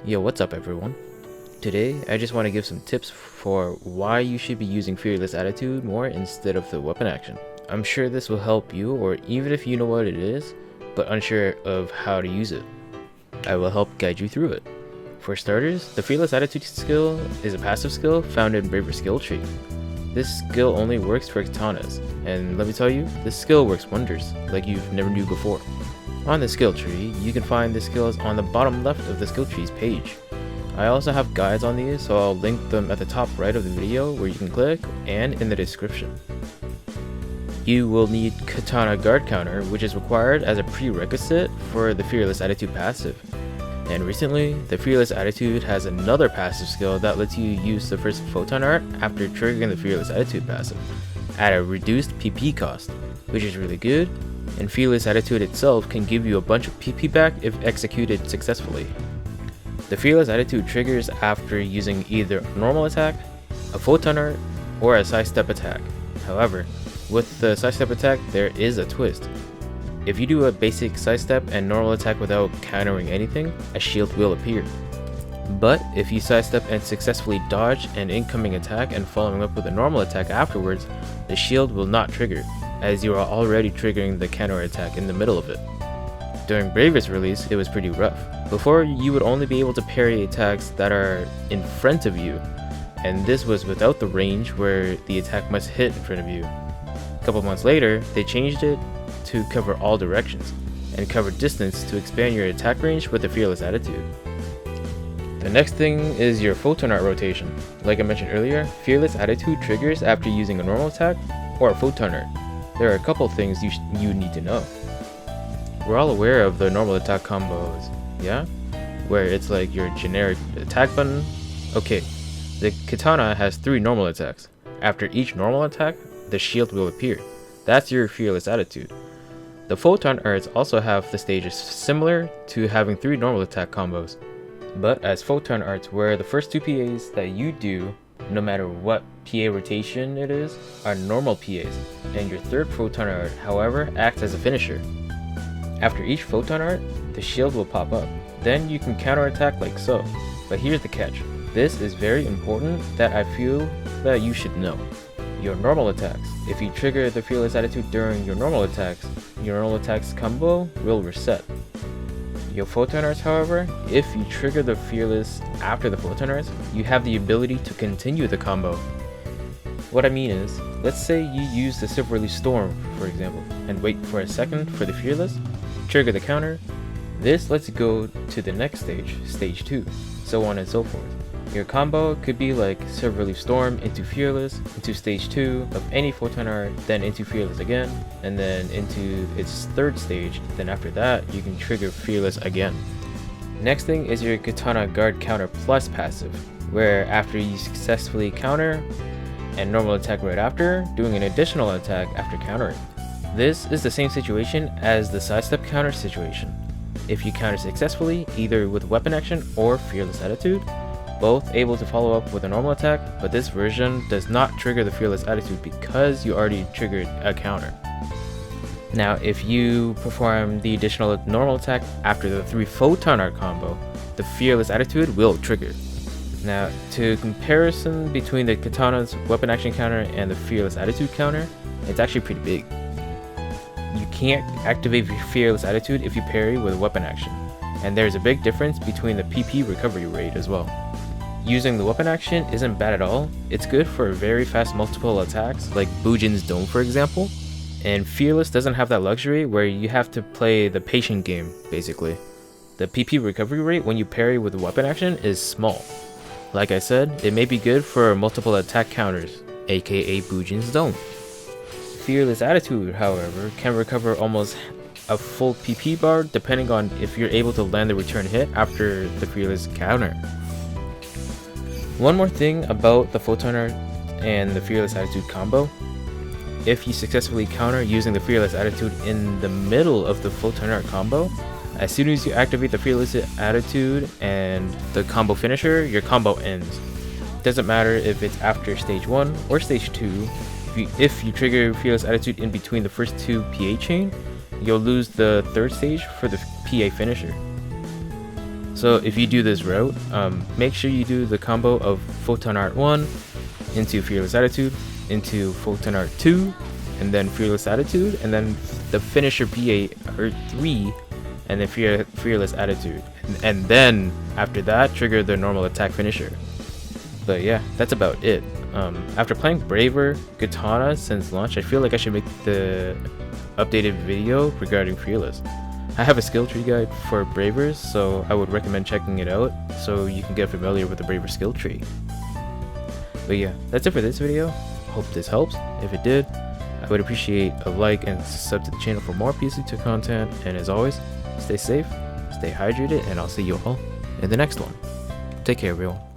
Yo, what's up everyone? Today, I just want to give some tips for why you should be using Fearless Attitude more instead of the weapon action. I'm sure this will help you, or even if you know what it is, but unsure of how to use it, I will help guide you through it. For starters, the Fearless Attitude skill is a passive skill found in Braver skill tree. This skill only works for katanas, and let me tell you, this skill works wonders, like you've never knew before. On the skill tree, you can find the skills on the bottom left of the skill tree's page. I also have guides on these, so I'll link them at the top right of the video where you can click, and in the description. You will need katana guard counter, which is required as a prerequisite for the Fearless Attitude passive. And recently, the Fearless Attitude has another passive skill that lets you use the first photon art after triggering the Fearless Attitude passive, at a reduced PP cost, which is really good, and Fearless Attitude itself can give you a bunch of PP back if executed successfully. The Fearless Attitude triggers after using either a normal attack, a photon art, or a sidestep attack. However, with the sidestep attack, there is a twist. If you do a basic sidestep and normal attack without countering anything, a shield will appear. But if you sidestep and successfully dodge an incoming attack and following up with a normal attack afterwards, the shield will not trigger, as you are already triggering the counter attack in the middle of it. During Braver's release, it was pretty rough. Before, you would only be able to parry attacks that are in front of you, and this was without the range where the attack must hit in front of you. A couple months later, they changed it to cover all directions, and cover distance to expand your attack range with the Fearless Attitude. The next thing is your photon art rotation. Like I mentioned earlier, Fearless Attitude triggers after using a normal attack or a photon art. There are a couple things you need to know. We're all aware of the normal attack combos, yeah? Where it's like your generic attack button. Okay, the katana has 3 normal attacks. After each normal attack, the shield will appear. That's your Fearless Attitude. The photon arts also have the stages similar to having 3 normal attack combos. But as photon arts, where the first 2 PAs that you do, no matter what PA rotation it is, are normal PAs, and your third photon art, however, acts as a finisher. After each photon art, the shield will pop up. Then you can counterattack like so. But here's the catch. This is very important that I feel that you should know. Your normal attacks. If you trigger the Fearless Attitude during your normal attacks combo will reset. Your photon arts, however, if you trigger the Fearless after the photon arts, you have the ability to continue the combo. What I mean is, let's say you use the Silver Leaf Storm, for example, and wait for a second for the Fearless, trigger the counter. This lets you go to the next stage, stage 2, so on and so forth. Your combo could be like Silver Leaf Storm into Fearless, into stage 2 of any photon art, then into Fearless again, and then into its third stage. Then after that, you can trigger Fearless again. Next thing is your Katana Guard Counter Plus passive, where after you successfully counter and normal attack right after, doing an additional attack after countering. This is the same situation as the sidestep counter situation. If you counter successfully, either with weapon action or Fearless Attitude, both able to follow up with a normal attack, but this version does not trigger the Fearless Attitude because you already triggered a counter. Now, if you perform the additional normal attack after the 3 photon art combo, the Fearless Attitude will trigger. Now, to comparison between the katana's weapon action counter and the Fearless Attitude counter, it's actually pretty big. You can't activate your Fearless Attitude if you parry with a weapon action, and there's a big difference between the PP recovery rate as well. Using the weapon action isn't bad at all. It's good for very fast multiple attacks, like Bujin's Dome for example, and Fearless doesn't have that luxury where you have to play the patient game, basically. The PP recovery rate when you parry with a weapon action is small. Like I said, it may be good for multiple attack counters, aka Bujin's Dome. Fearless Attitude, however, can recover almost a full PP bar depending on if you're able to land the return hit after the Fearless counter. One more thing about the photon art and the Fearless Attitude combo. If you successfully counter using the Fearless Attitude in the middle of the photon art combo, as soon as you activate the Fearless Attitude and the combo finisher, your combo ends. Doesn't matter if it's after stage 1 or stage 2, if you trigger Fearless Attitude in between the first 2 PA chain, you'll lose the third stage for the PA finisher. So if you do this route, make sure you do the combo of Photon Art 1 into Fearless Attitude into Photon Art 2 and then Fearless Attitude, and then the finisher PA Art 3 and then Fearless Attitude, and then after that trigger the normal attack finisher. But yeah, that's about it. After playing Braver Katana since launch, I feel like I should make the updated video regarding Fearless. I have a skill tree guide for Bravers, so I would recommend checking it out so you can get familiar with the Braver skill tree. But yeah, that's it for this video. Hope this helps. If it did, I would appreciate a like and sub to the channel for more PSO2 content, and as always, stay safe, stay hydrated, and I'll see you all in the next one. Take care, everyone.